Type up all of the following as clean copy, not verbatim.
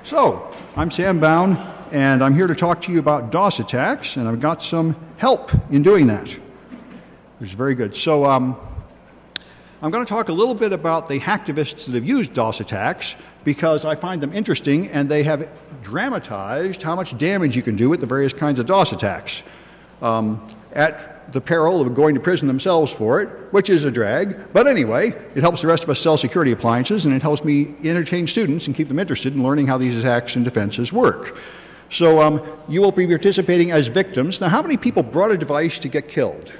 So, I'm Sam Bound, and I'm here to talk to you about DoS attacks, and I've got some help in doing that, which is very good. So, I'm going to talk a little bit about the hacktivists that have used DoS attacks, because I find them interesting, and they have dramatized how much damage you can do with the various kinds of DoS attacks, at the peril of going to prison themselves for it, which is a drag. But anyway, it helps the rest of us sell security appliances, and it helps me entertain students and keep them interested in learning how these attacks and defenses work. So you will be participating as victims. Now, how many people brought a device to get killed?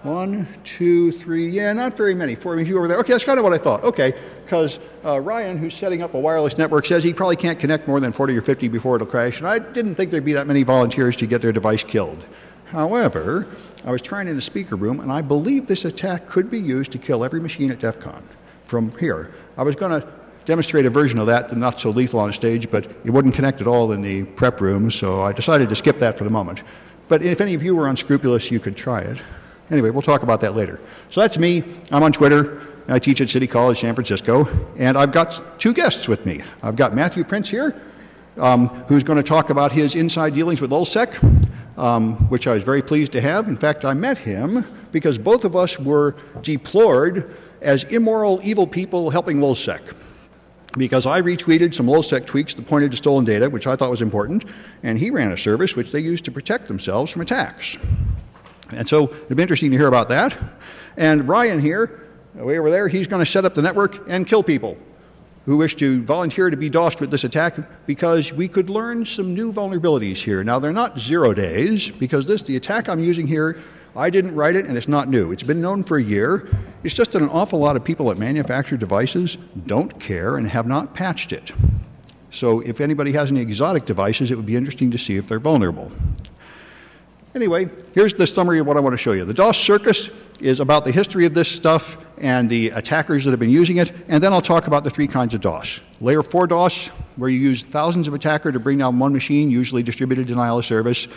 1, 2, 3, yeah, not very many. 4 of you over there. Okay, that's kind of what I thought. Okay, because Ryan, who's setting up a wireless network, says he probably can't connect more than 40 or 50 before it'll crash, and I didn't think there'd be that many volunteers to get their device killed. However, I was trying in a speaker room, and I believe this attack could be used to kill every machine at Defcon from here. I was going to demonstrate a version of that, not so lethal on a stage, but it wouldn't connect at all in the prep room, so I decided to skip that for the moment. But if any of you were unscrupulous, you could try it. Anyway, we'll talk about that later. So that's me. I'm on Twitter. I teach at City College, San Francisco, and I've got 2 guests with me. I've got Matthew Prince here, who's going to talk about his inside dealings with LulzSec, which I was very pleased to have. In fact, I met him because both of us were deplored as immoral, evil people helping LulzSec. Because I retweeted some LulzSec tweaks that pointed to stolen data, which I thought was important, and he ran a service which they used to protect themselves from attacks. And so it'd be interesting to hear about that. And Ryan here, way over there, he's going to set up the network and kill people who wish to volunteer to be DOSed with this attack, because we could learn some new vulnerabilities here. Now, they're not 0 days, because the attack I'm using here, I didn't write it, and it's not new. It's been known for a year. It's just that an awful lot of people that manufacture devices don't care and have not patched it. So if anybody has any exotic devices, it would be interesting to see if they're vulnerable. Anyway, here's the summary of what I want to show you. The DOS circus is about the history of this stuff and the attackers that have been using it, and then I'll talk about the 3 kinds of DOS. Layer 4 DOS, where you use thousands of attackers to bring down one machine, usually distributed denial of service.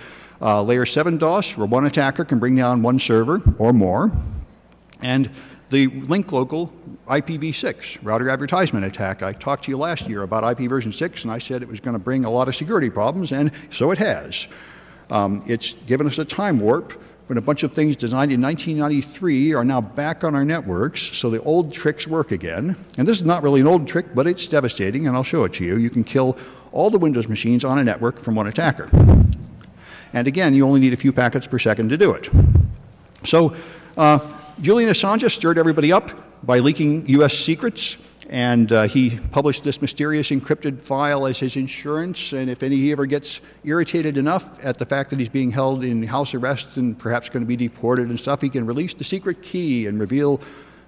Layer 7 DOS, where one attacker can bring down one server or more. And the link local IPv6, router advertisement attack. I talked to you last year about IP version 6, and I said it was going to bring a lot of security problems, and so it has. It's given us a time warp when a bunch of things designed in 1993 are now back on our networks, so the old tricks work again. And this is not really an old trick, but it's devastating, and I'll show it to you. You can kill all the Windows machines on a network from one attacker. And again, you only need a few packets per second to do it. So Julian Assange stirred everybody up by leaking US secrets, and he published this mysterious encrypted file as his insurance, and if he ever gets irritated enough at the fact that he's being held in house arrest and perhaps going to be deported and stuff, he can release the secret key and reveal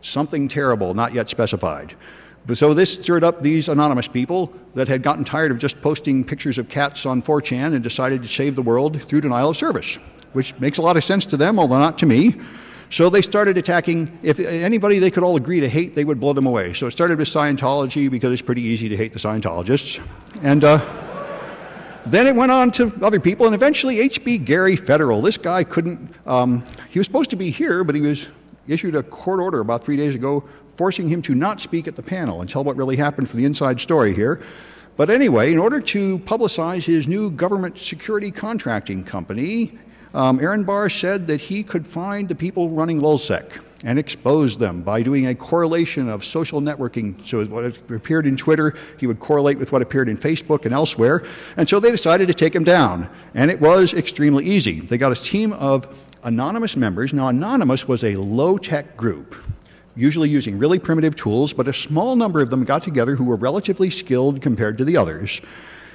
something terrible, not yet specified. So this stirred up these anonymous people that had gotten tired of just posting pictures of cats on 4chan and decided to save the world through denial of service, which makes a lot of sense to them, although not to me. So they started attacking. If anybody they could all agree to hate, they would blow them away. So it started with Scientology, because it's pretty easy to hate the Scientologists. And then it went on to other people, and eventually H.B. Gary Federal. This guy couldn't, he was supposed to be here, but he was issued a court order about 3 days ago forcing him to not speak at the panel and tell what really happened for the inside story here. But anyway, in order to publicize his new government security contracting company, Aaron Barr said that he could find the people running LulzSec and expose them by doing a correlation of social networking. So what appeared in Twitter, he would correlate with what appeared in Facebook and elsewhere. And so they decided to take him down. And it was extremely easy. They got a team of anonymous members. Now, Anonymous was a low-tech group, usually using really primitive tools, but a small number of them got together who were relatively skilled compared to the others.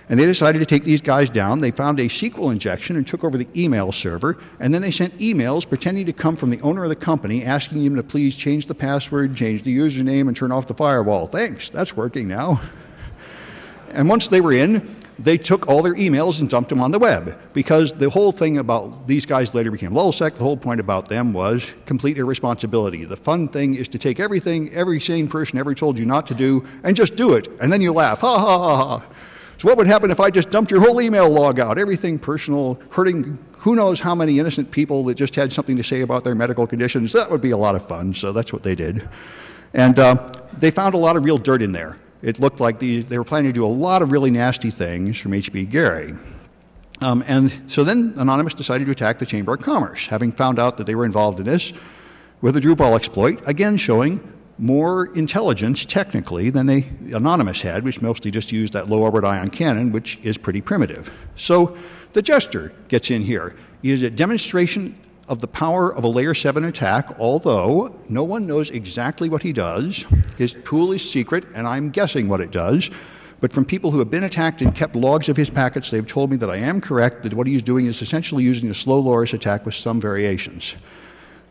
And they decided to take these guys down. They found a SQL injection and took over the email server, and then they sent emails pretending to come from the owner of the company, asking him to please change the password, change the username, and turn off the firewall. Thanks, that's working now. And once they were in, they took all their emails and dumped them on the web, because the whole thing about these guys later became LulzSec. The whole point about them was complete irresponsibility. The fun thing is to take everything every sane person ever told you not to do and just do it, and then you laugh, ha ha ha ha. So what would happen if I just dumped your whole email log out, everything personal, hurting who knows how many innocent people that just had something to say about their medical conditions? That would be a lot of fun, so that's what they did. And they found a lot of real dirt in there. it looked like they were planning to do a lot of really nasty things from H.B. Gary. And so then Anonymous decided to attack the Chamber of Commerce, having found out that they were involved in this with a Drupal exploit, again showing more intelligence technically than Anonymous had, which mostly just used that low orbit ion cannon, which is pretty primitive. So the Jester gets in here. He is a demonstration of the power of a layer 7 attack, although no one knows exactly what he does. His tool is secret, and I'm guessing what it does. But from people who have been attacked and kept logs of his packets, they've told me that I am correct, that what he is doing is essentially using a slow loris attack with some variations.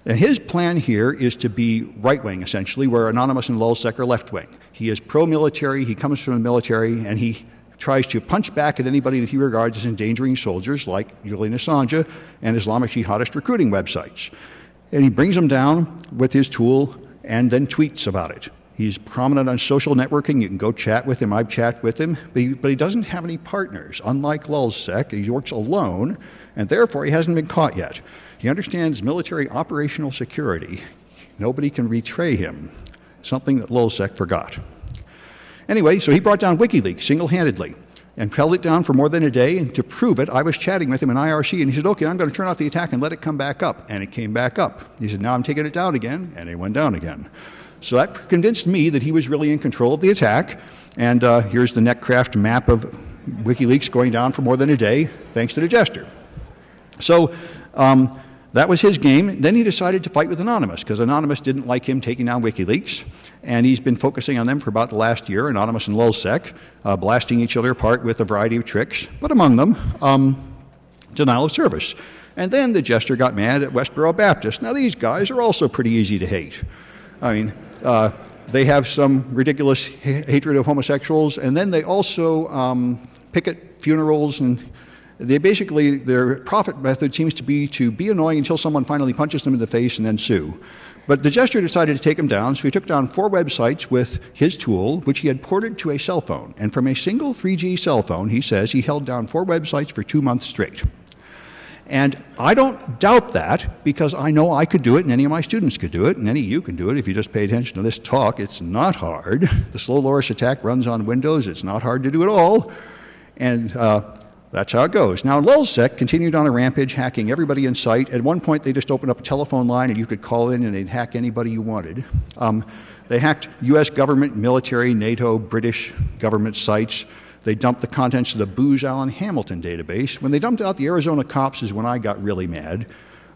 And his plan here is to be right-wing, essentially, where Anonymous and lulzsec are left-wing. He is pro-military, he comes from the military, and he tries to punch back at anybody that he regards as endangering soldiers, like Julian Assange and Islamic jihadist recruiting websites. And he brings them down with his tool and then tweets about it. He's prominent on social networking. You can go chat with him. I've chatted with him. But he doesn't have any partners. Unlike lulzsec, he works alone, and therefore he hasn't been caught yet. He understands military operational security. Nobody can betray him, something that lulzsec forgot. Anyway, so he brought down WikiLeaks single-handedly and held it down for more than a day. And to prove it, I was chatting with him in IRC, and he said, okay, I'm going to turn off the attack and let it come back up. And it came back up. He said, now I'm taking it down again, and it went down again. So that convinced me that he was really in control of the attack. And here's the Netcraft map of WikiLeaks going down for more than a day, thanks to the Jester. So that was his game. Then he decided to fight with Anonymous, because Anonymous didn't like him taking down WikiLeaks. And he's been focusing on them for about the last year, Anonymous and lulzsec, blasting each other apart with a variety of tricks, but among them, denial of service. And then the Jester got mad at Westboro Baptist. Now, these guys are also pretty easy to hate. I mean, they have some ridiculous hatred of homosexuals, and then they also picket funerals, and they basically, their profit method seems to be annoying until someone finally punches them in the face and then sue. But the Jester decided to take them down, so he took down 4 websites with his tool, which he had ported to a cell phone. And from a single 3G cell phone, he says he held down 4 websites for 2 months straight. And I don't doubt that, because I know I could do it, and any of my students could do it, and any of you can do it if you just pay attention to this talk. It's not hard. The slow loris attack runs on Windows. It's not hard to do at all. And that's how it goes. Now, lulzsec continued on a rampage, hacking everybody in sight. At one point, they just opened up a telephone line, and you could call in, and they'd hack anybody you wanted. They hacked U.S. government, military, NATO, British government sites. They dumped the contents of the Booz Allen Hamilton database. When they dumped out the Arizona cops is when I got really mad,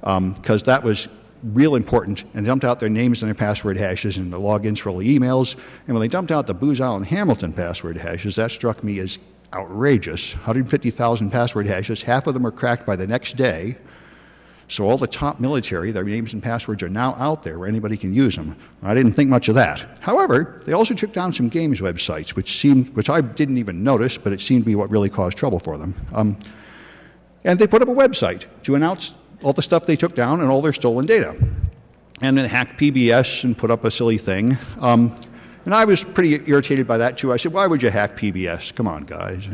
because that was real important. And they dumped out their names and their password hashes and the logins for all the emails. And when they dumped out the Booz Allen Hamilton password hashes, that struck me as outrageous. 150,000 password hashes. Half of them were cracked by the next day. So all the top military, their names and passwords are now out there where anybody can use them. I didn't think much of that. However, they also took down some games websites, which I didn't even notice, but it seemed to be what really caused trouble for them. And they put up a website to announce all the stuff they took down and all their stolen data. And then hacked PBS and put up a silly thing. And I was pretty irritated by that, too. I said, why would you hack PBS? Come on, guys.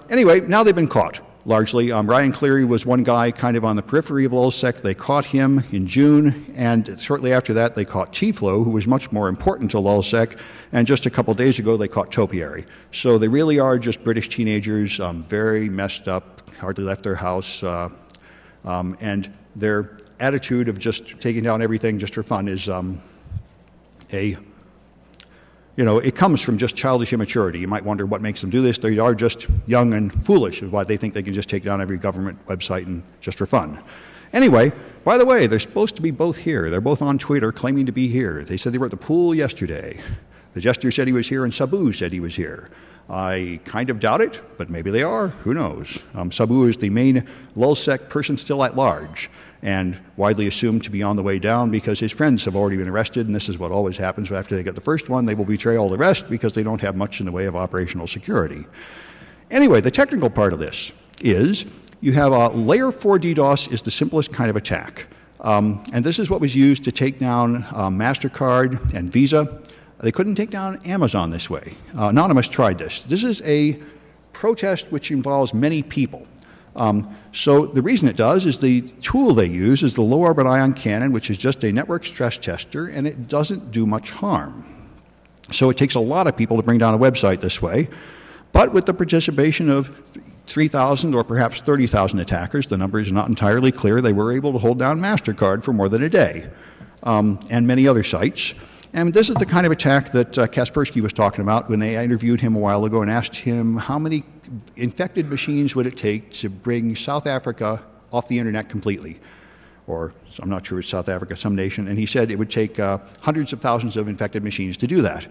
Anyway, now they've been caught. Largely. Ryan Cleary was one guy kind of on the periphery of lulzsec. They caught him in June, and shortly after that they caught Tiflo, who was much more important to lulzsec, and just a couple days ago they caught Topiary. So they really are just British teenagers, very messed up, hardly left their house, and their attitude of just taking down everything just for fun is it comes from just childish immaturity. You might wonder what makes them do this. They are just young and foolish, is why they think they can just take down every government website and just for fun. Anyway, by the way, they're supposed to be both here. They're both on Twitter claiming to be here. They said they were at the pool yesterday. The Jester said he was here, and Sabu said he was here. I kind of doubt it, but maybe they are. Who knows? Sabu is the main lulzsec person still at large, and widely assumed to be on the way down because his friends have already been arrested, and this is what always happens. After they get the first one, they will betray all the rest because they don't have much in the way of operational security. Anyway, the technical part of this is you have a layer 4 DDoS is the simplest kind of attack. And this is what was used to take down MasterCard and Visa. They couldn't take down Amazon this way. Anonymous tried this. This is a protest which involves many people. So the reason it does is the tool they use is the low orbit ion cannon, which is just a network stress tester, and it doesn't do much harm. So it takes a lot of people to bring down a website this way. But with the participation of 3,000 or perhaps 30,000 attackers, the number is not entirely clear, they were able to hold down MasterCard for more than a day, and many other sites. And this is the kind of attack that Kaspersky was talking about when they interviewed him a while ago and asked him how many infected machines would it take to bring South Africa off the internet completely. Or I'm not sure it's South Africa, some nation, and he said it would take hundreds of thousands of infected machines to do that.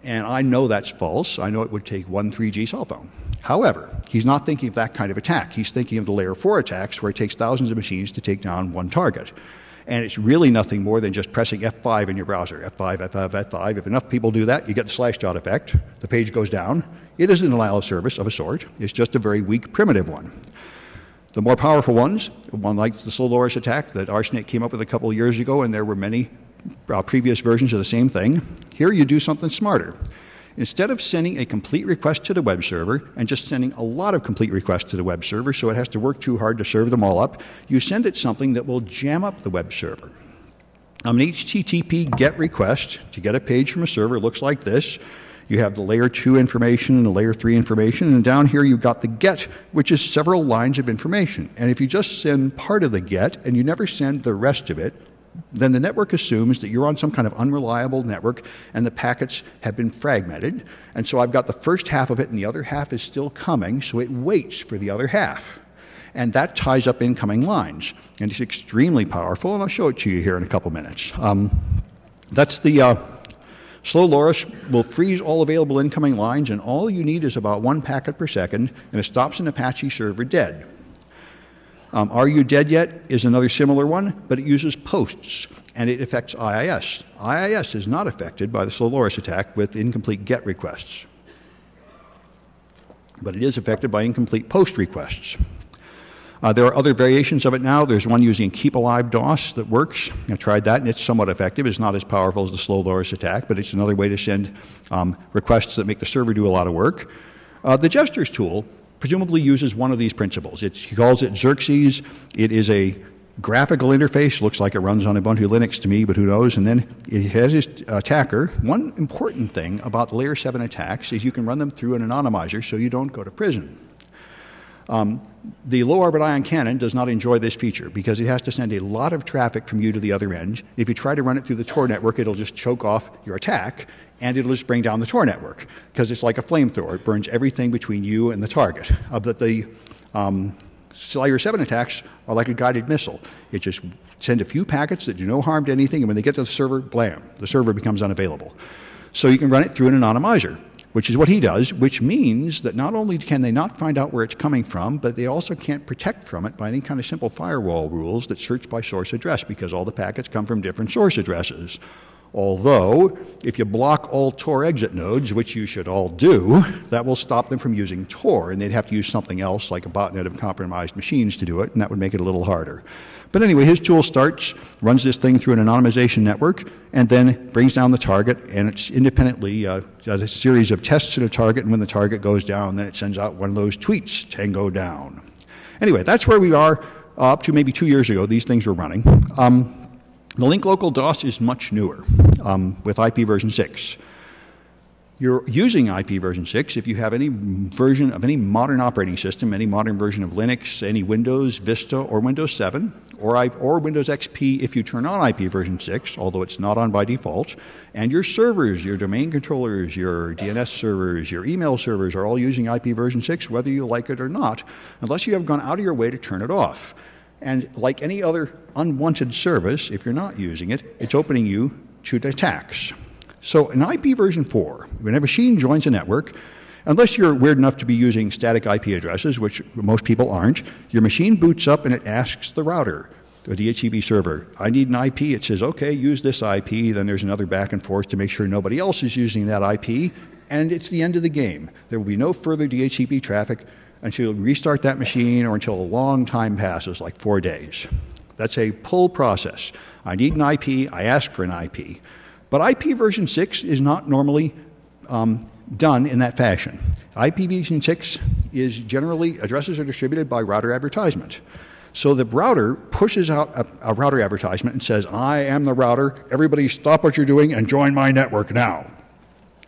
And I know that's false. I know it would take one 3G cell phone. However, he's not thinking of that kind of attack. He's thinking of the layer 4 attacks where it takes thousands of machines to take down one target. And it's really nothing more than just pressing F5 in your browser. F5, F5, F5. If enough people do that, you get the /dot effect. The page goes down. It is an denial of service of a sort. It's just a very weak, primitive one. The more powerful ones, one like the slow loris attack that Arsenic came up with a couple of years ago, and there were many previous versions of the same thing. Here you do something smarter. Instead of sending a complete request to the web server and just sending a lot of complete requests to the web server so it has to work too hard to serve them all up, you send it something that will jam up the web server. An HTTP GET request to get a page from a server looks like this. You have the layer 2 information and the layer 3 information, and down here you've got the GET, which is several lines of information. And if you just send part of the GET and you never send the rest of it, then the network assumes that you're on some kind of unreliable network and the packets have been fragmented. And so I've got the first half of it and the other half is still coming, so it waits for the other half. And that ties up incoming lines. And it's extremely powerful, and I'll show it to you here in a couple minutes. That's the slow loris will freeze all available incoming lines, and all you need is about 1 packet per second, and it stops an Apache server dead. Are you dead yet is another similar one, but it uses posts, and it affects IIS. IIS is not affected by the slow loris attack with incomplete GET requests, but it is affected by incomplete post requests. There are other variations of it now. There's one using Keep Alive DoS that works. I tried that, and it's somewhat effective. It's not as powerful as the slow loris attack, but it's another way to send requests that make the server do a lot of work. The gestures tool presumably uses one of these principles. He calls it Xerxes. It is a graphical interface. Looks like it runs on Ubuntu Linux to me, but who knows? And then it has this attacker. One important thing about the layer 7 attacks is you can run them through an anonymizer so you don't go to prison. The low-orbit ion cannon does not enjoy this feature because it has to send a lot of traffic from you to the other end. If you try to run it through the Tor network, it'll just choke off your attack, and it'll just bring down the Tor network because it's like a flamethrower. It burns everything between you and the target. The layer 7 attacks are like a guided missile. It just sends a few packets that do no harm to anything, and when they get to the server, blam, the server becomes unavailable. So you can run it through an anonymizer, which is what he does, which means that not only can they not find out where it's coming from, but they also can't protect from it by any kind of simple firewall rules that search by source address, because all the packets come from different source addresses. Although, if you block all Tor exit nodes, which you should all do, that will stop them from using Tor, and they'd have to use something else like a botnet of compromised machines to do it, and that would make it a little harder. But anyway, his tool starts, runs this thing through an anonymization network, and then brings down the target, and it's independently does a series of tests to the target, and when the target goes down, then it sends out one of those tweets, Tango down. Anyway, that's where we are up to maybe 2 years ago. These things were running. The link local DoS is much newer with IP version 6. You're using IP version 6 if you have any version of any modern operating system, any modern version of Linux, any Windows, Vista, or Windows 7, or Windows XP if you turn on IP version 6, although it's not on by default. And your servers, your domain controllers, your DNS servers, your email servers are all using IP version 6, whether you like it or not, unless you have gone out of your way to turn it off. And like any other unwanted service, if you're not using it, it's opening you to attacks. So in IP version 4, when a machine joins a network, unless you're weird enough to be using static IP addresses, which most people aren't, your machine boots up and it asks the router, the DHCP server, I need an IP. It says, okay, use this IP. Then there's another back and forth to make sure nobody else is using that IP, and it's the end of the game. There will be no further DHCP traffic until you restart that machine or until a long time passes, like 4 days. That's a pull process. I need an IP, I ask for an IP. But IP version 6 is not normally done in that fashion. IP version 6 is generally, addresses are distributed by router advertisement. So the router pushes out a router advertisement and says, I am the router, everybody stop what you're doing and join my network now.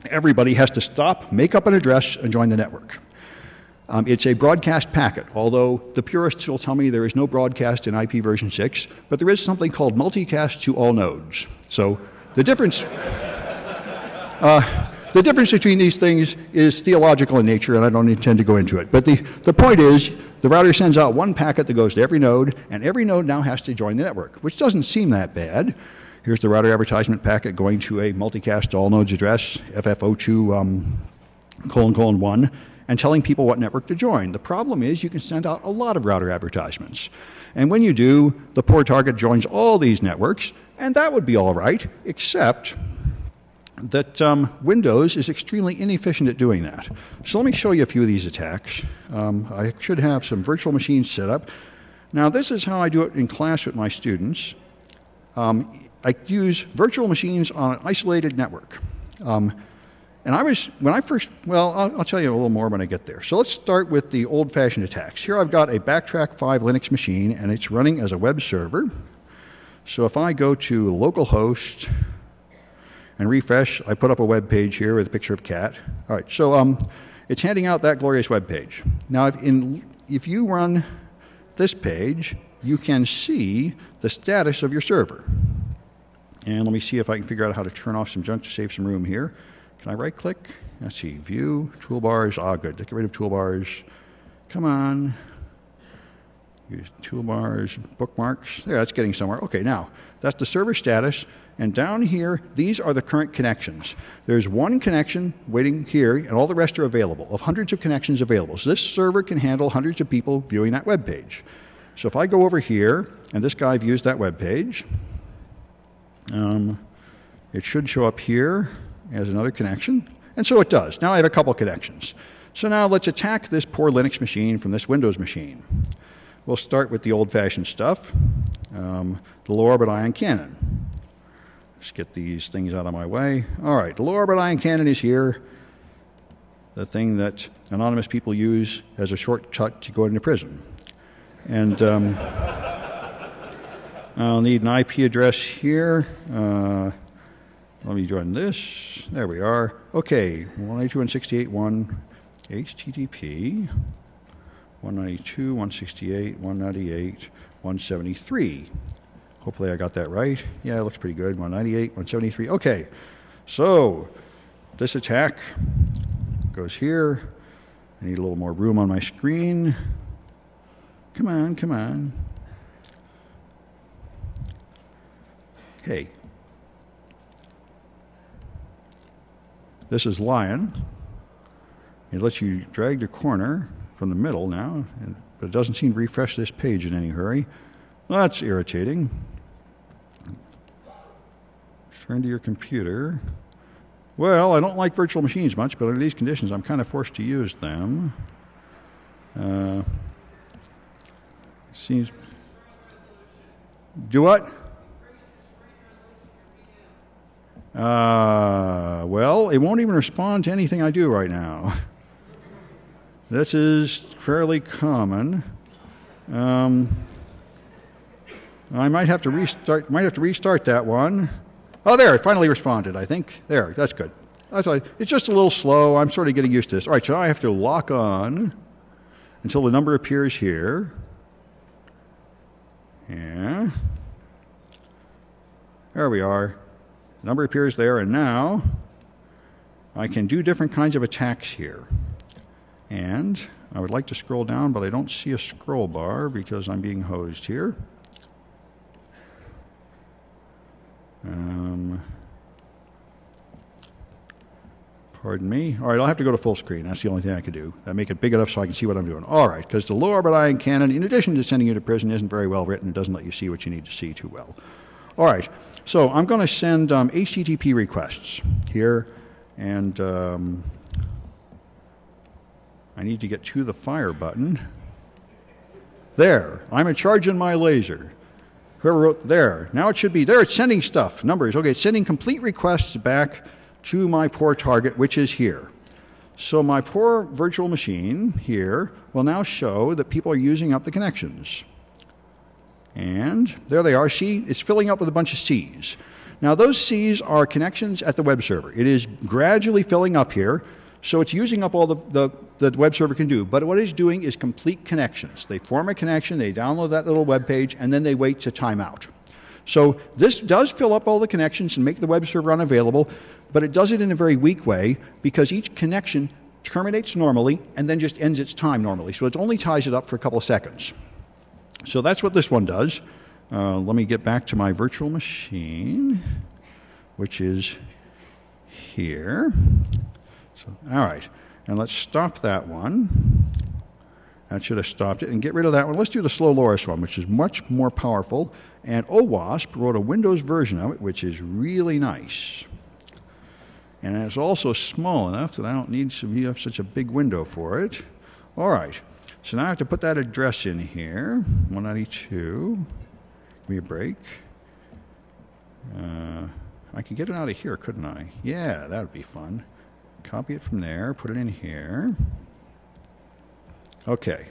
everybody has to stop, make up an address, and join the network. It's a broadcast packet, although the purists will tell me there is no broadcast in IP version 6, but there is something called multicast to all nodes. So the difference between these things is theological in nature, and I don't intend to go into it. But the point is, the router sends out one packet that goes to every node, and every node now has to join the network, which doesn't seem that bad. Here's the router advertisement packet going to a multicast to all nodes address, FF02::1, and telling people what network to join. The problem is you can send out a lot of router advertisements. And when you do, the poor target joins all these networks, and that would be all right, except that Windows is extremely inefficient at doing that. So let me show you a few of these attacks. I should have some virtual machines set up. Now, this is how I do it in class with my students. I use virtual machines on an isolated network. And I'll tell you a little more when I get there. So let's start with the old-fashioned attacks. Here I've got a Backtrack 5 Linux machine, and it's running as a web server. So if I go to localhost and refresh, I put up a web page here with a picture of a cat. All right, so it's handing out that glorious web page. Now, if you run this page, you can see the status of your server. And let me see if I can figure out how to turn off some junk to save some room here. Can I right-click? Let's see. View, toolbars. Ah, good. Get rid of toolbars. Come on. Use toolbars, bookmarks. Yeah, that's getting somewhere. Okay, now, that's the server status. And down here, these are the current connections. There's one connection waiting here, and all the rest are available, of hundreds of connections available. So this server can handle hundreds of people viewing that web page. So if I go over here, and this guy views that web page, it should show up here as another connection, and so it does. Now I have a couple connections. So now let's attack this poor Linux machine from this Windows machine. We'll start with the old-fashioned stuff, the low-orbit ion cannon. Let's get these things out of my way. All right, the low-orbit ion cannon is here, the thing that anonymous people use as a shortcut to go into prison. And I'll need an IP address here. Let me join this. There we are. Okay, 192.168.1 HTTP, 192.168.198.173. Hopefully I got that right. Yeah, it looks pretty good. 198.173. Okay, so this attack goes here. I need a little more room on my screen. Come on, come on. Okay. This is Lion. It lets you drag the corner from the middle now, but it doesn't seem to refresh this page in any hurry. Well, that's irritating. Turn to your computer. Well, I don't like virtual machines much, but under these conditions, I'm kind of forced to use them. Seems. Do what? Well, it won't even respond to anything I do right now. This is fairly common. I might have to restart that one. Oh, there, it finally responded, I think. There, that's good. That's right. It's just a little slow. I'm sort of getting used to this. All right, so now I have to lock on until the number appears here. Yeah. There we are. The number appears there, and now I can do different kinds of attacks here. And I would like to scroll down, but I don't see a scroll bar because I'm being hosed here. Pardon me. All right, I'll have to go to full screen. That's the only thing I can do. Make it big enough so I can see what I'm doing. All right, because the low-orbit ion cannon, in addition to sending you to prison, isn't very well written. It doesn't let you see what you need to see too well. All right, so I'm going to send HTTP requests here, and I need to get to the fire button. There, I'm charging my laser. Whoever wrote there. Now it should be there. It's sending stuff, numbers. Okay, it's sending complete requests back to my poor target, which is here. So my poor virtual machine here will now show that people are using up the connections. And there they are. See, it's filling up with a bunch of C's. Now those C's are connections at the web server. It is gradually filling up here, so it's using up all the web server can do. But what it's doing is complete connections. They form a connection, they download that little web page, and then they wait to time out. So this does fill up all the connections and make the web server unavailable, but it does it in a very weak way because each connection terminates normally and then just ends its time normally. So it only ties it up for a couple of seconds. So that's what this one does. Let me get back to my virtual machine, which is here. So, all right, and let's stop that one. That should have stopped it, and get rid of that one. Let's do the slow Loris one, which is much more powerful. And OWASP wrote a Windows version of it, which is really nice. And it's also small enough that I don't need to have such a big window for it. All right, so now I have to put that address in here, 192. Give me a break. I could get it out of here, couldn't I? Yeah, that would be fun. Copy it from there, put it in here. Okay.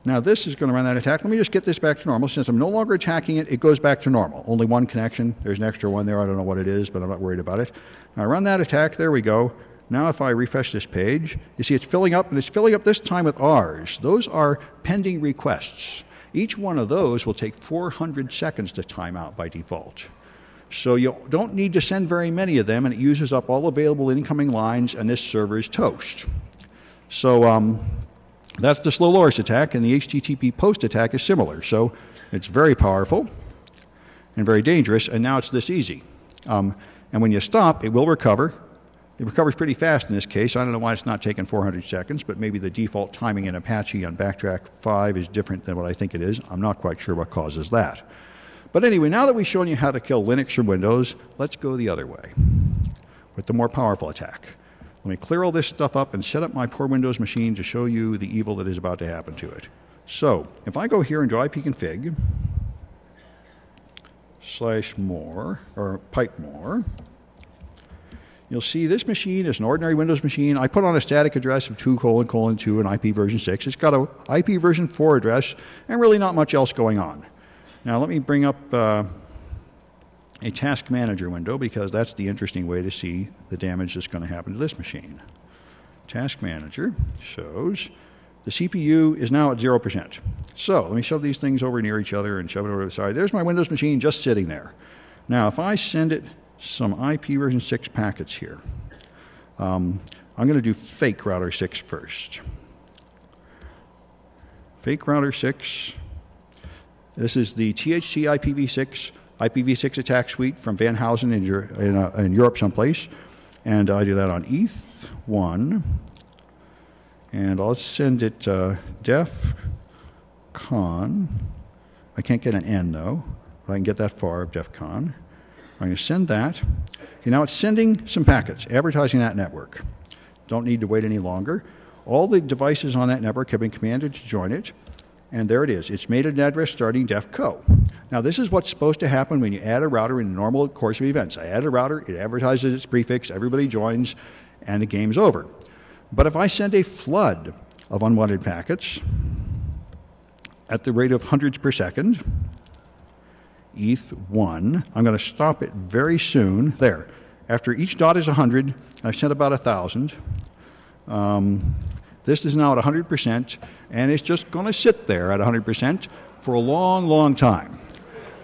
Now this is going to run that attack. Let me just get this back to normal. Since I'm no longer attacking it, it goes back to normal. Only one connection. There's an extra one there. I don't know what it is, but I'm not worried about it. Now I run that attack. There we go. Now if I refresh this page, you see it's filling up, and it's filling up this time with R's. Those are pending requests. Each one of those will take 400 seconds to time out by default. So you don't need to send very many of them, and it uses up all available incoming lines, and this server is toast. So that's the slow Loris attack, and the HTTP post attack is similar. So it's very powerful and very dangerous, and now it's this easy. And when you stop, it will recover. It recovers pretty fast in this case. I don't know why it's not taking 400 seconds, but maybe the default timing in Apache on Backtrack 5 is different than what I think it is. I'm not quite sure what causes that. But anyway, now that we've shown you how to kill Linux or Windows, let's go the other way with the more powerful attack. Let me clear all this stuff up and set up my poor Windows machine to show you the evil that is about to happen to it. So if I go here and do ipconfig /more or pipe more, you'll see this machine is an ordinary Windows machine. I put on a static address of 2::2 and IP version 6. It's got a IP version 4 address and really not much else going on. Now let me bring up a task manager window because that's the interesting way to see the damage that's going to happen to this machine. Task manager shows the CPU is now at 0%. So let me shove these things over near each other and shove it over to the side. There's my Windows machine just sitting there. Now if I send it some IP version 6 packets here, I'm going to do fake router 6 first. Fake router 6. This is the THC IPv6 attack suite from Van Housen in Europe someplace. And I do that on ETH1. And I'll send it Defcon. I can't get an N though, but I can get that far of Defcon. I'm going to send that. Okay, now it's sending some packets, advertising that network. Don't need to wait any longer. All the devices on that network have been commanded to join it. And there it is. It's made an address starting defco. Now this is what's supposed to happen when you add a router in the normal course of events. I add a router, it advertises its prefix, everybody joins, and the game's over. But if I send a flood of unwanted packets at the rate of hundreds per second, ETH1, I'm going to stop it very soon. There. After each dot is 100, I've sent about 1,000. This is now at 100%, and it's just going to sit there at 100% for a long, long time.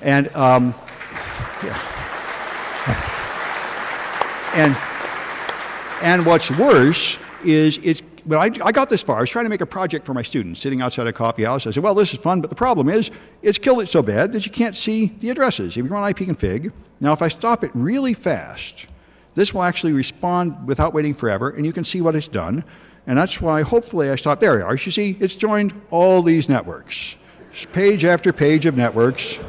And, yeah. And what's worse is well, I got this far. I was trying to make a project for my students sitting outside a coffee house. I said, well, this is fun, but the problem is it's killed it so bad that you can't see the addresses. If you run ipconfig, now if I stop it really fast, this will actually respond without waiting forever, and you can see what it's done. And that's why, hopefully, I stopped. There we are. You see, it's joined all these networks. Page after page of networks.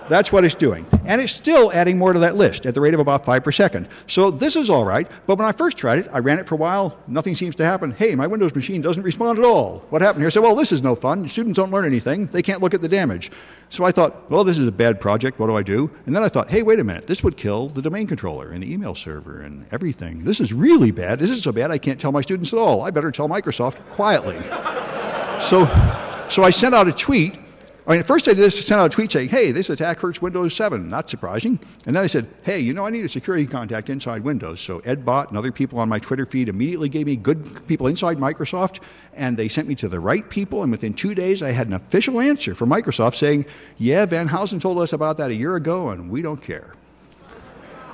That's what it's doing. And it's still adding more to that list at the rate of about 5 per second. So this is all right. But when I first tried it, I ran it for a while. Nothing seems to happen. Hey, my Windows machine doesn't respond at all. What happened here? I said, well, this is no fun. Students don't learn anything. They can't look at the damage. So I thought, well, this is a bad project. What do I do? And then I thought, hey, wait a minute. This would kill the domain controller and the email server and everything. This is really bad. This is so bad I can't tell my students at all. I better tell Microsoft quietly. So I sent out a tweet I mean, at first I did this, sent out a tweet saying, hey, this attack hurts Windows 7, not surprising. And then I said, hey, you know, I need a security contact inside Windows. So EdBot and other people on my Twitter feed immediately gave me good people inside Microsoft, and they sent me to the right people, and within 2 days I had an official answer from Microsoft saying, yeah, Van Housen told us about that a year ago, and we don't care.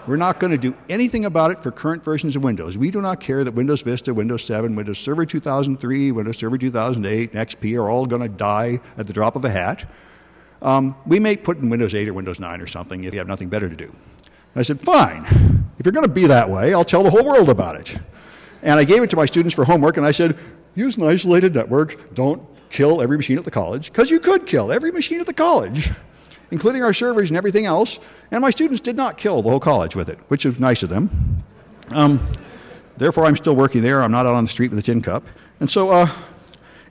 We're not going to do anything about it for current versions of Windows. We do not care that Windows Vista, Windows 7, Windows Server 2003, Windows Server 2008, and XP are all going to die at the drop of a hat. We may put in Windows 8 or Windows 9 or something if you have nothing better to do. I said, fine. If you're going to be that way, I'll tell the whole world about it. And I gave it to my students for homework, and I said, use an isolated network. Don't kill every machine at the college, because you could kill every machine at the college, including our servers and everything else. And my students did not kill the whole college with it, which is nice of them. Therefore, I'm still working there. I'm not out on the street with a tin cup. And so,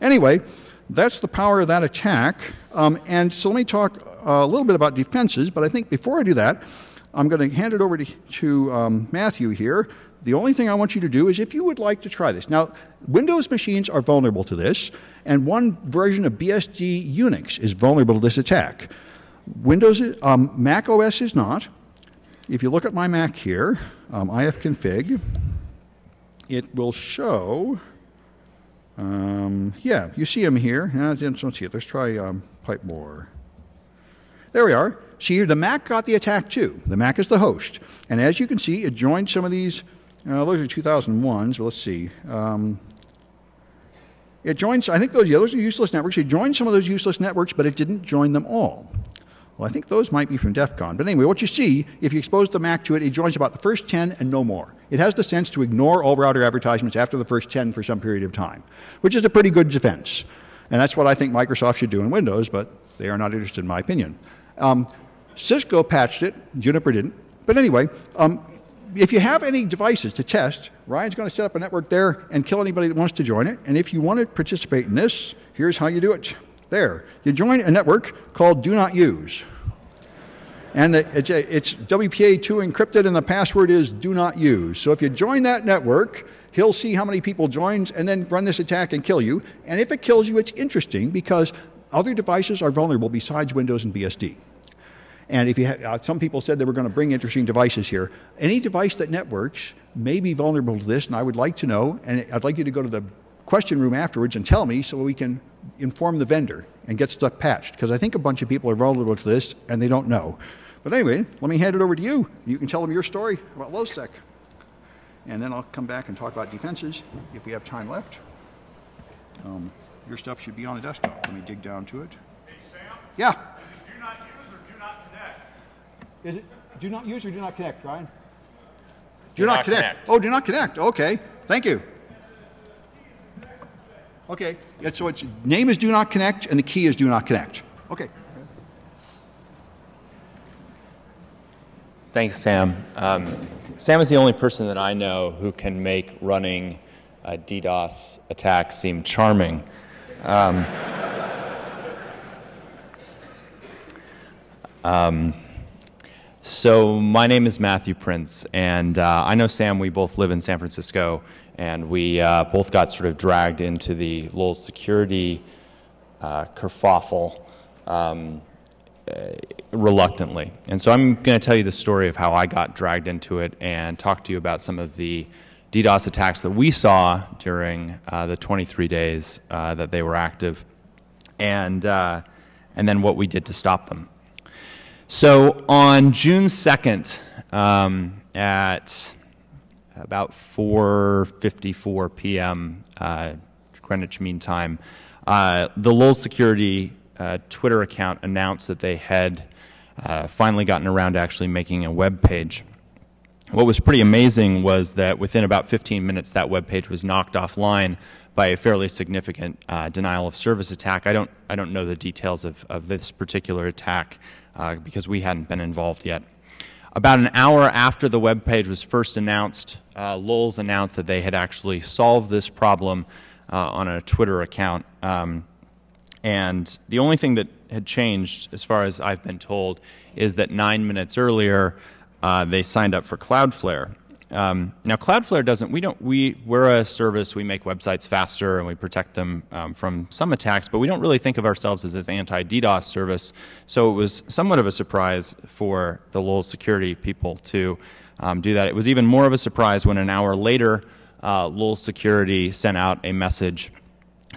anyway, that's the power of that attack. And so let me talk a little bit about defenses. But I think before I do that, I'm going to hand it over to Matthew here. The only thing I want you to do is if you would like to try this. Now, Windows machines are vulnerable to this, and one version of BSD Unix is vulnerable to this attack. Mac OS is not. If you look at my Mac here, ifconfig, it will show, yeah, you see them here. Let's see it. Let's try Pipemore. There we are. See here, the Mac got the attack too. The Mac is the host. And as you can see, it joined some of these, those are 2001s, well, let's see. It joins, I think those are useless networks. It joined some of those useless networks, but it didn't join them all. Well, I think those might be from Defcon. But anyway, what you see, if you expose the Mac to it, it joins about the first 10 and no more. It has the sense to ignore all router advertisements after the first 10 for some period of time, which is a pretty good defense. And that's what I think Microsoft should do in Windows, but they are not interested in my opinion. Cisco patched it, Juniper didn't. But anyway, if you have any devices to test, Ryan's going to set up a network there and kill anybody that wants to join it. And if you want to participate in this, here's how you do it. There. You join a network called Do Not Use. And it's WPA2 encrypted, and the password is Do Not Use. So if you join that network, he'll see how many people joins and then run this attack and kill you. And if it kills you, it's interesting because other devices are vulnerable besides Windows and BSD. And if you have, some people said they were going to bring interesting devices here. Any device that networks may be vulnerable to this, and I would like to know, and I'd like you to go to the question room afterwards and tell me so we can inform the vendor and get stuff patched, because I think a bunch of people are vulnerable to this and they don't know. But anyway, let me hand it over to you. You can tell them your story about LowSec. And then I'll come back and talk about defenses if we have time left. Your stuff should be on the desktop. Let me dig down to it. Hey, Sam? Yeah? Is it do not use or do not connect? Is it do not use or do not connect, Ryan? Do not connect. Oh, do not connect. Okay. Thank you. Okay. Yeah, so its name is do not connect and the key is do not connect. Okay. Thanks, Sam. Sam is the only person that I know who can make running a DDoS attack seem charming. So my name is Matthew Prince, and I know Sam. We both live in San Francisco, and we both got sort of dragged into the Lowell security kerfuffle reluctantly. And so I'm going to tell you the story of how I got dragged into it and talk to you about some of the DDoS attacks that we saw during the 23 days that they were active, and then what we did to stop them. So on June 2nd, at about 4:54 p.m. Greenwich Mean Time, the Lowell Security Twitter account announced that they had finally gotten around to actually making a web page. What was pretty amazing was that within about 15 minutes, that web page was knocked offline by a fairly significant denial of service attack. I don't know the details of this particular attack because we hadn't been involved yet. About an hour after the web page was first announced, Lowell's announced that they had actually solved this problem on a Twitter account. And the only thing that had changed, as far as I've been told, is that 9 minutes earlier, they signed up for Cloudflare. Now, Cloudflare doesn't. We're a service. We make websites faster and we protect them from some attacks, but we don't really think of ourselves as an anti-DDoS service. So it was somewhat of a surprise for the Lowell security people to do that. It was even more of a surprise when an hour later, Lowell security sent out a message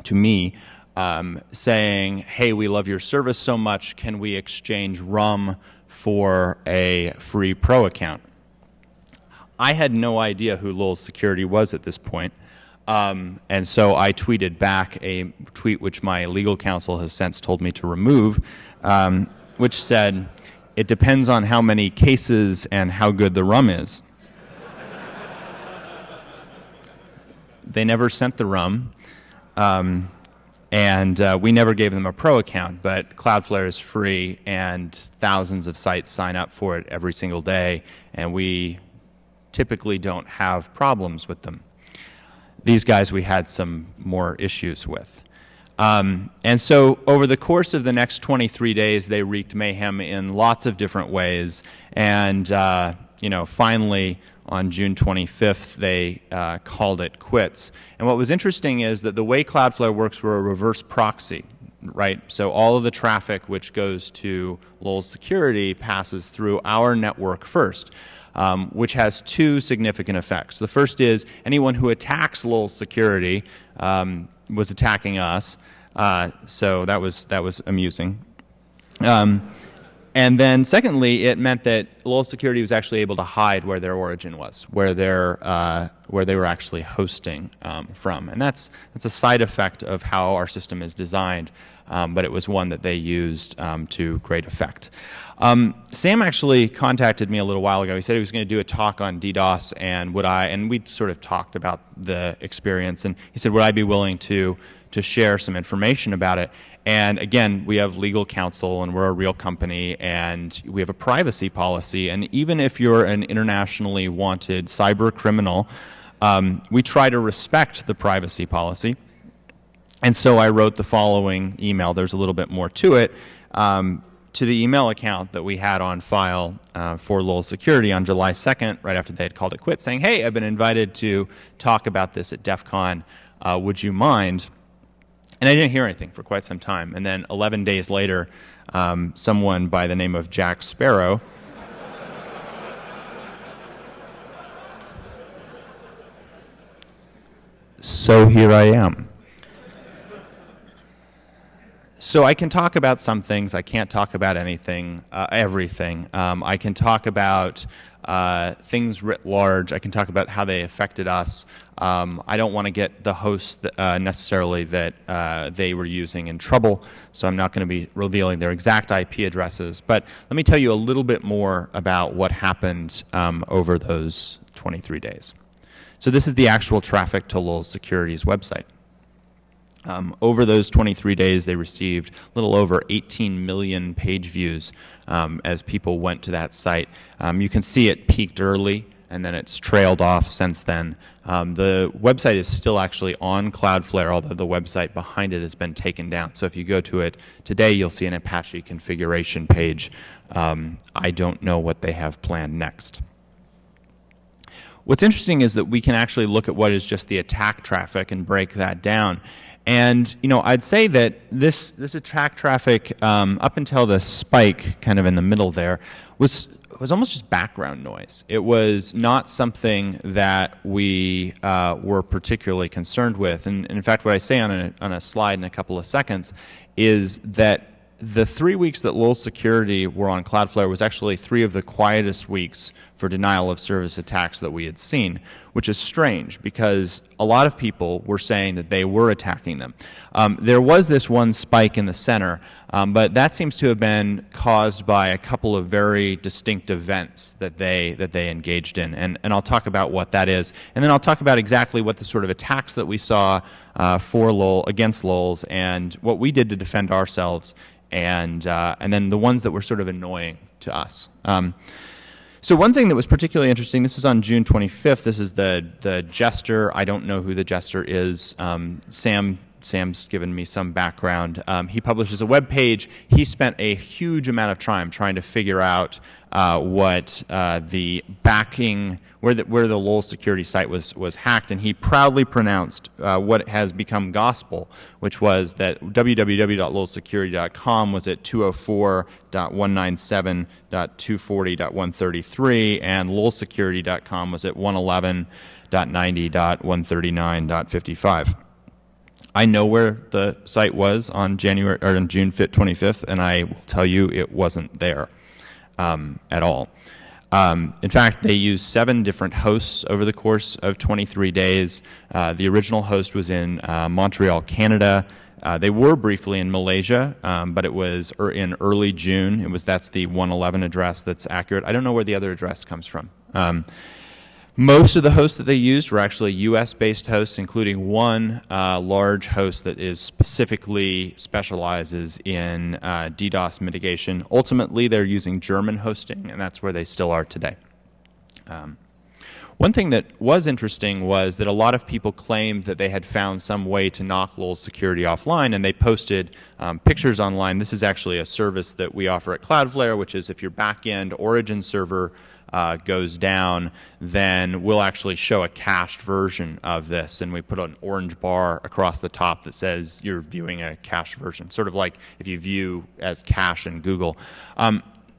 to me saying, "Hey, we love your service so much. Can we exchange rum for a free pro account?" I had no idea who Lowell Security was at this point, and so I tweeted back a tweet which my legal counsel has since told me to remove, which said, "It depends on how many cases and how good the rum is." They never sent the rum, and we never gave them a pro account, but Cloudflare is free, and thousands of sites sign up for it every single day, and we typically don't have problems with them. These guys we had some more issues with. And so over the course of the next 23 days, they wreaked mayhem in lots of different ways, and finally on June 25th, they called it quits. And what was interesting is that the way Cloudflare works, we're a reverse proxy, right? So all of the traffic which goes to Lowell Security passes through our network first, which has two significant effects. The first is anyone who attacks Lowell Security was attacking us, so that was amusing. And then secondly, it meant that Lowell Security was actually able to hide where their origin was, where they were actually hosting from. And that's a side effect of how our system is designed, but it was one that they used to great effect. Sam actually contacted me a little while ago. He said he was going to do a talk on DDoS, and we sort of talked about the experience, and he said, would I be willing to share some information about it? And again, we have legal counsel, and we're a real company, and we have a privacy policy, and even if you're an internationally wanted cyber criminal, we try to respect the privacy policy. And so I wrote the following email. There's a little bit more to it. To the email account that we had on file for Lowell Security on July 2nd, right after they had called it quits, saying, "Hey, I've been invited to talk about this at Defcon. Would you mind?" And I didn't hear anything for quite some time. And then 11 days later, someone by the name of Jack Sparrow so here I am. So I can talk about some things. I can't talk about anything, everything. I can talk about things writ large. I can talk about how they affected us. I don't want to get the hosts necessarily that they were using in trouble, so I'm not going to be revealing their exact IP addresses. But let me tell you a little bit more about what happened over those 23 days. So this is the actual traffic to Lowell Security's website. Over those 23 days, they received a little over 18 million page views as people went to that site. You can see it peaked early, and then it's trailed off since then. The website is still actually on Cloudflare, although the website behind it has been taken down. So if you go to it today, you'll see an Apache configuration page. I don't know what they have planned next. What's interesting is that we can actually look at what is just the attack traffic and break that down. And I'd say that this attack traffic up until the spike, kind of in the middle there, was almost just background noise. It was not something that we were particularly concerned with. And in fact, what I say on a slide in a couple of seconds is that the 3 weeks that Lowell Security were on Cloudflare was actually 3 of the quietest weeks for denial of service attacks that we had seen, which is strange because a lot of people were saying that they were attacking them. There was this one spike in the center, but that seems to have been caused by a couple of very distinct events that they engaged in, and I'll talk about what that is, and then I'll talk about exactly what the sort of attacks that we saw for Lowell against Lowell's and what we did to defend ourselves, and then the ones that were sort of annoying to us. So one thing that was particularly interesting, this is on June 25th, this is the jester. I don't know who the jester is. Sam Sam's given me some background. He publishes a web page. He spent a huge amount of time trying to figure out what the backing, where the Lowell security site was hacked, and he proudly pronounced what has become gospel, which was that www.lowellsecurity.com was at 204.197.240.133, and lowellsecurity.com was at 111.90.139.55. I know where the site was on June 25th, and I will tell you it wasn't there at all. In fact, they used 7 different hosts over the course of 23 days. The original host was in Montreal, Canada. They were briefly in Malaysia, but it was in early June. That's the 111 address that's accurate. I don't know where the other address comes from. Most of the hosts that they used were actually US-based hosts, including one large host that specifically specializes in DDoS mitigation. Ultimately, they're using German hosting, and that's where they still are today. One thing that was interesting was that a lot of people claimed that they had found some way to knock Lowell security offline, and they posted pictures online. This is actually a service that we offer at Cloudflare, which is if your back-end origin server goes down, then we'll actually show a cached version of this, and we put an orange bar across the top that says you're viewing a cached version, sort of like if you view as cache in Google.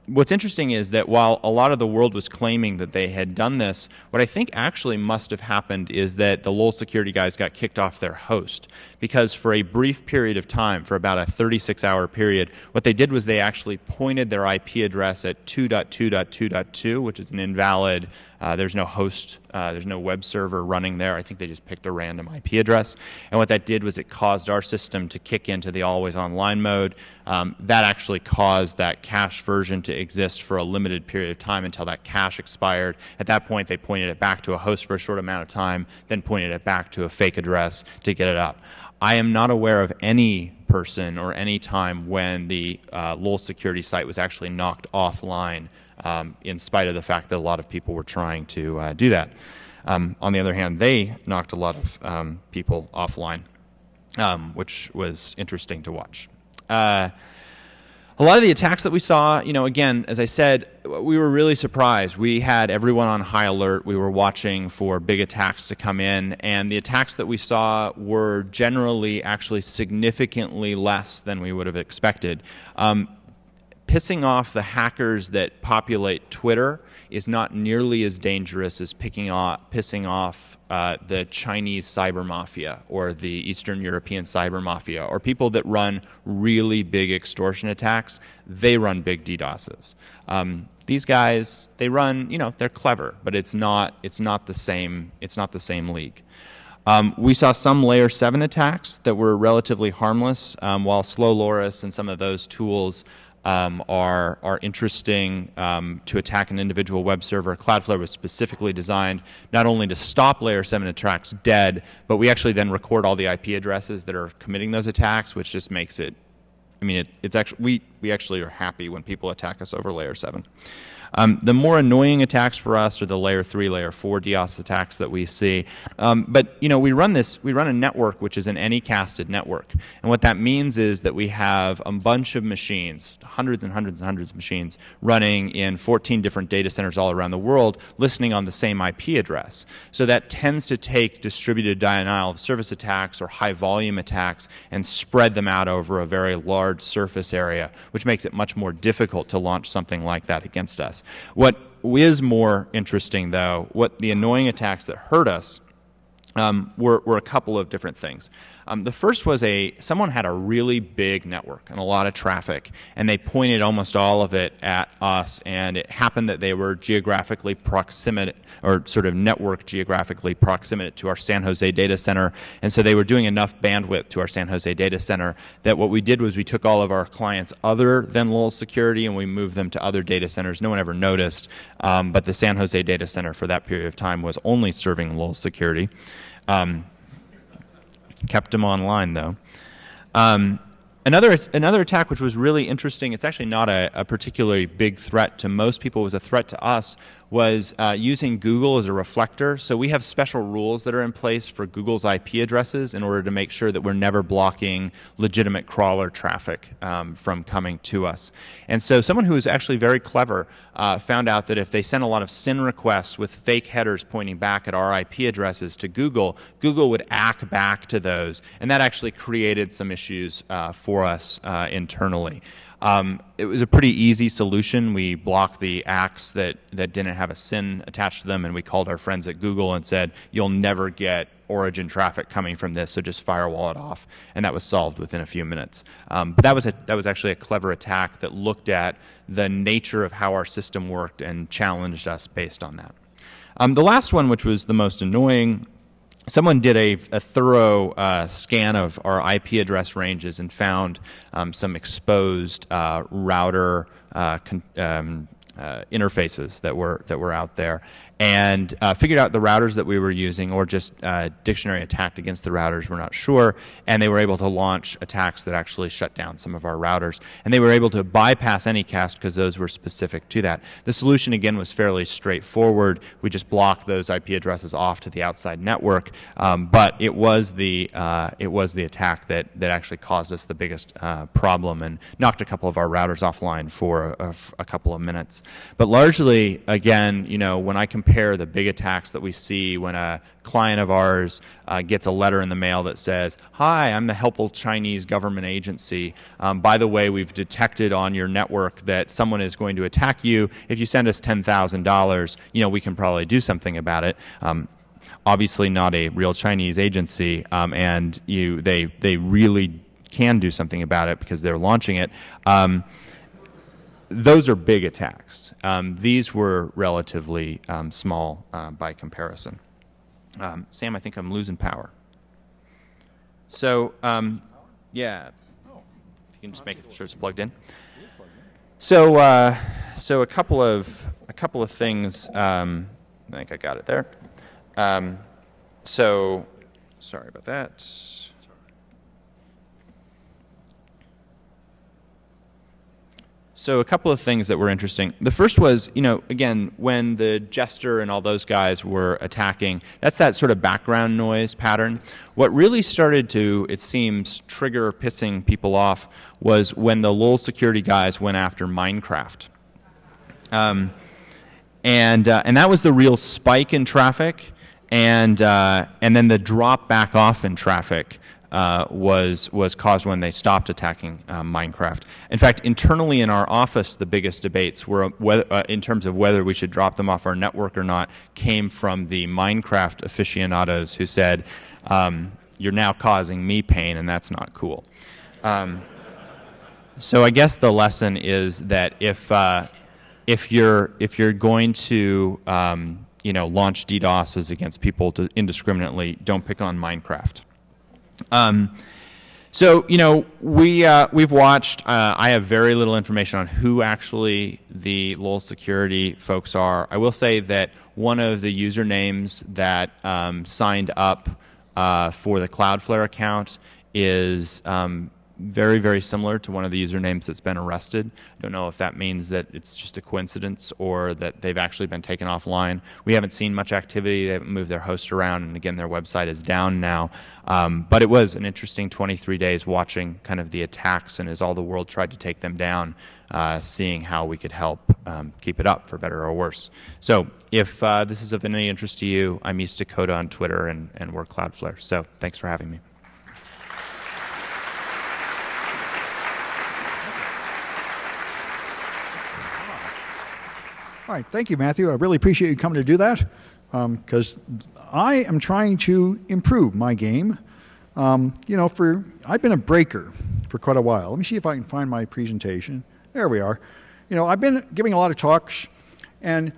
What's interesting is that while a lot of the world was claiming that they had done this, what I think actually must have happened is that the Lowell security guys got kicked off their host, because for a brief period of time, for about a 36-hour period, what they did was they actually pointed their IP address at 2.2.2.2, which is an invalid, there's no host, there's no web server running there. I think they just picked a random IP address. And what that did was it caused our system to kick into the always online mode. That actually caused that cache version to exist for a limited period of time until that cache expired. At that point, they pointed it back to a host for a short amount of time, then pointed it back to a fake address to get it up. I am not aware of any person or any time when the Lowell security site was actually knocked offline, in spite of the fact that a lot of people were trying to do that. On the other hand, they knocked a lot of people offline, which was interesting to watch. A lot of the attacks that we saw, again, as I said, we were really surprised. We had everyone on high alert. We were watching for big attacks to come in, and the attacks that we saw were generally actually significantly less than we would have expected. Pissing off the hackers that populate Twitter is not nearly as dangerous as pissing off the Chinese cyber mafia or the Eastern European cyber mafia or people that run really big extortion attacks. They run big DDoSes. These guys, they run, they're clever, but it's not the same league. We saw some layer 7 attacks that were relatively harmless, while Slow Loris and some of those tools are interesting to attack an individual web server. Cloudflare was specifically designed not only to stop layer 7 attacks dead, but we actually then record all the IP addresses that are committing those attacks, which just makes it, it's actually, we actually are happy when people attack us over layer 7. The more annoying attacks for us are the layer 3, layer 4 DDoS attacks that we see. But we run a network which is an anycasted network. And what that means is that we have a bunch of machines, hundreds and hundreds and hundreds of machines running in 14 different data centers all around the world, listening on the same IP address. So that tends to take distributed denial of service attacks or high volume attacks and spread them out over a very large surface area, which makes it much more difficult to launch something like that against us. What is more interesting, though, what the annoying attacks that hurt us were a couple of different things. The first was someone had a really big network and a lot of traffic, and they pointed almost all of it at us, and it happened that they were geographically proximate, or sort of network geographically proximate to our San Jose data center, and so they were doing enough bandwidth to our San Jose data center that what we did was we took all of our clients other than Lowell Security and we moved them to other data centers. No one ever noticed, but the San Jose data center for that period of time was only serving Lowell Security. Kept them online, though. Another attack which was really interesting, it's actually not a particularly big threat to most people, was a threat to us, was using Google as a reflector. So we have special rules that are in place for Google's IP addresses in order to make sure that we're never blocking legitimate crawler traffic from coming to us. And so someone who was actually very clever found out that if they sent a lot of SYN requests with fake headers pointing back at our IP addresses to Google, Google would ACK back to those, and that actually created some issues for us internally. It was a pretty easy solution. We blocked the ACKs that didn't have a SYN attached to them, and we called our friends at Google and said, you'll never get origin traffic coming from this, so just firewall it off. And that was solved within a few minutes. But that was actually a clever attack that looked at the nature of how our system worked and challenged us based on that. The last one, which was the most annoying, someone did a thorough scan of our IP address ranges and found some exposed router interfaces that were out there, and figured out the routers that we were using, or just dictionary attacked against the routers, we're not sure, and they were able to launch attacks that actually shut down some of our routers. And they were able to bypass Anycast because those were specific to that. The solution, again, was fairly straightforward. We just blocked those IP addresses off to the outside network, but it was the attack that actually caused us the biggest problem and knocked a couple of our routers offline for a couple of minutes. But largely, again, when I compare the big attacks that we see when a client of ours gets a letter in the mail that says, "Hi, I'm the helpful Chinese government agency. By the way, we've detected on your network that someone is going to attack you. If you send us $10,000, we can probably do something about it." Obviously not a real Chinese agency, and they really can do something about it because they're launching it. Those are big attacks. These were relatively small by comparison. Sam, I think I'm losing power. So, yeah, you can just make sure it's plugged in. So, a couple of things. I think I got it there. So, sorry about that. So a couple of things that were interesting. The first was, again, when the Jester and all those guys were attacking, that's that sort of background noise pattern. What really started to, it seems, trigger pissing people off was when the LOL security guys went after Minecraft. And that was the real spike in traffic, and then the drop back off in traffic was caused when they stopped attacking Minecraft. In fact, internally in our office, the biggest debates were in terms of whether we should drop them off our network or not, came from the Minecraft aficionados who said, "You're now causing me pain, and that's not cool." So I guess the lesson is that if you're going to launch DDoSes against people indiscriminately, don't pick on Minecraft. So we've watched. I have very little information on who actually the LOL security folks are. I will say that one of the usernames that signed up for the Cloudflare account is very, very similar to one of the usernames that's been arrested. I don't know if that means that it's just a coincidence or that they've actually been taken offline. We haven't seen much activity. They haven't moved their host around, and again, their website is down now. But it was an interesting 23 days watching kind of the attacks, and as all the world tried to take them down, seeing how we could help keep it up, for better or worse. So if this is of any interest to you, I'm East Dakota on Twitter, and we're Cloudflare. So thanks for having me. All right, thank you, Matthew. I really appreciate you coming to do that, because I am trying to improve my game. I've been a breaker for quite a while. Let me see if I can find my presentation. There we are. I've been giving a lot of talks, and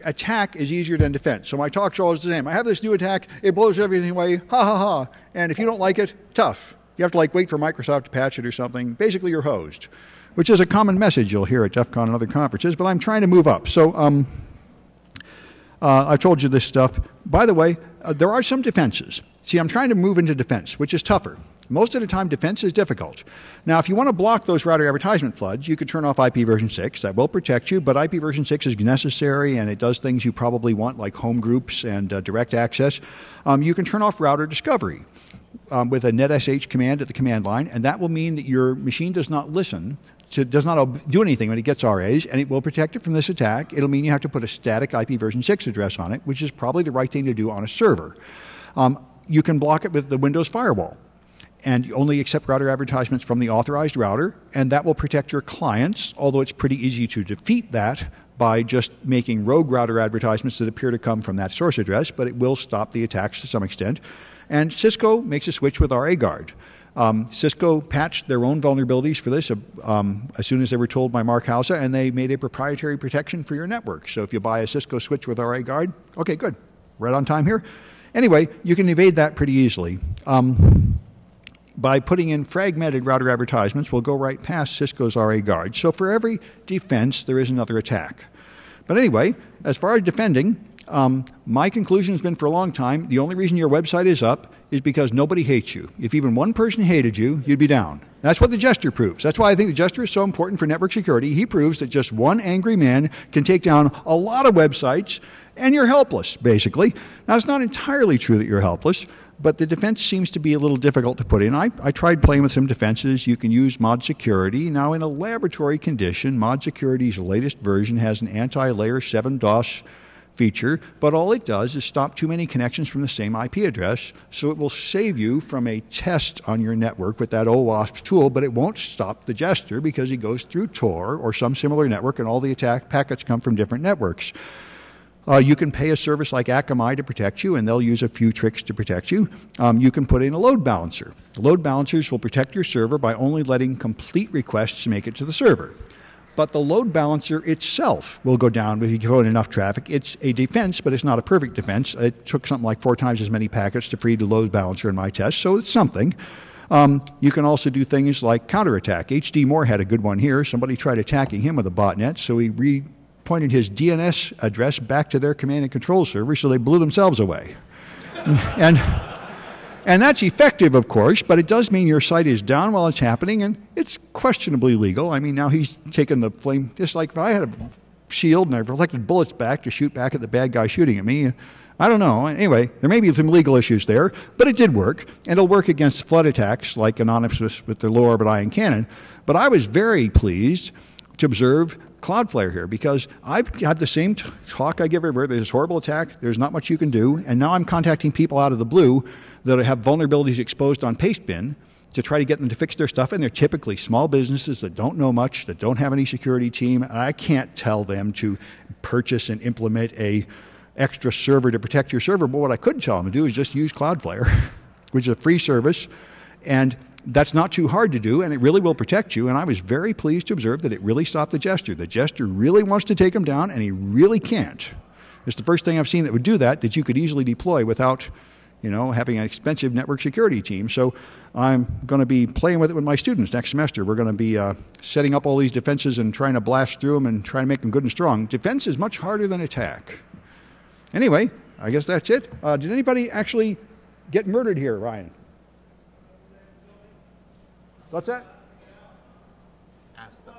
attack is easier than defense. So my talks are always the same. I have this new attack. It blows everything away. Ha ha ha. And if you don't like it, tough. You have to wait for Microsoft to patch it or something. Basically, you're hosed, which is a common message you'll hear at Defcon and other conferences, but I'm trying to move up. So I've told you this stuff. By the way, there are some defenses. See, I'm trying to move into defense, which is tougher. Most of the time, defense is difficult. Now, if you want to block those router advertisement floods, you could turn off IP version 6. That will protect you, but IP version 6 is necessary, and it does things you probably want, like home groups and direct access. You can turn off router discovery with a netsh command at the command line, and that will mean that your machine does not listen, does not do anything when it gets RAs, and it will protect it from this attack. It'll mean you have to put a static IP version 6 address on it, which is probably the right thing to do on a server. You can block it with the Windows firewall, and you only accept router advertisements from the authorized router, and that will protect your clients, although it's pretty easy to defeat that by just making rogue router advertisements that appear to come from that source address, but it will stop the attacks to some extent. And Cisco makes a switch with RAGuard. Cisco patched their own vulnerabilities for this as soon as they were told by Mark Hausa, and they made a proprietary protection for your network. So if you buy a Cisco switch with RAGuard, okay, good. Right on time here. Anyway, you can evade that pretty easily. By putting in fragmented router advertisements, we'll go right past Cisco's RAGuard. So for every defense, there is another attack. But anyway, as far as defending, my conclusion has been for a long time, the only reason your website is up is because nobody hates you. If even one person hated you, you'd be down. That's what the Jester proves. That's why I think the Jester is so important for network security. He proves that just one angry man can take down a lot of websites, and you're helpless, basically. Now, it's not entirely true that you're helpless, but the defense seems to be a little difficult to put in. I tried playing with some defenses. You can use mod security. Now, in a laboratory condition, mod security's latest version has an anti-layer 7 DoS feature, but all it does is stop too many connections from the same IP address, so it will save you from a test on your network with that OWASP tool, but it won't stop the Jester because he goes through Tor or some similar network, and all the attack packets come from different networks. You can pay a service like Akamai to protect you, and they'll use a few tricks to protect you. You can put in a load balancer. Load balancers will protect your server by only letting complete requests make it to the server. But the load balancer itself will go down if you throw in enough traffic. It's a defense, but it's not a perfect defense. It took something like 4 times as many packets to free the load balancer in my test, so it's something. You can also do things like counterattack. HD Moore had a good one here. Somebody tried attacking him with a botnet, so he pointed his DNS address back to their command and control server, so they blew themselves away. And that's effective, of course, but it does mean your site is down while it's happening, and it's questionably legal. I mean, now he's taken the flame, just like if I had a shield and I reflected bullets back to shoot back at the bad guy shooting at me. I don't know. Anyway, there may be some legal issues there, but it did work, and it'll work against flood attacks like Anonymous with their low orbit ion cannon. But I was very pleased to observe Cloudflare here, because I've had the same talk I give everywhere. There's this horrible attack. There's not much you can do. And now I'm contacting people out of the blue that have vulnerabilities exposed on Pastebin to try to get them to fix their stuff. And they're typically small businesses that don't know much, that don't have any security team. And I can't tell them to purchase and implement a extra server to protect your server. But what I could tell them to do is just use Cloudflare, which is a free service. And that's not too hard to do, and it really will protect you. And I was very pleased to observe that it really stopped the Jester. The Jester really wants to take him down, and he really can't. It's the first thing I've seen that would do that you could easily deploy without, having an expensive network security team. So I'm going to be playing with it with my students next semester. We're going to be setting up all these defenses and trying to blast through them and trying to make them good and strong. Defense is much harder than attack. Anyway, I guess that's it. Did anybody actually get murdered here, Ryan? What's that? Ask them.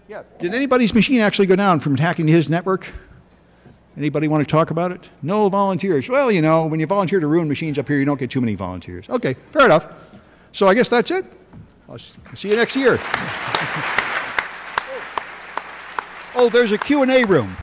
Yeah. Did anybody's machine actually go down from hacking his network? Anybody want to talk about it? No volunteers. Well, when you volunteer to ruin machines up here, you don't get too many volunteers. Okay, fair enough. So I guess that's it. I'll see you next year. Oh, there's a Q&A room.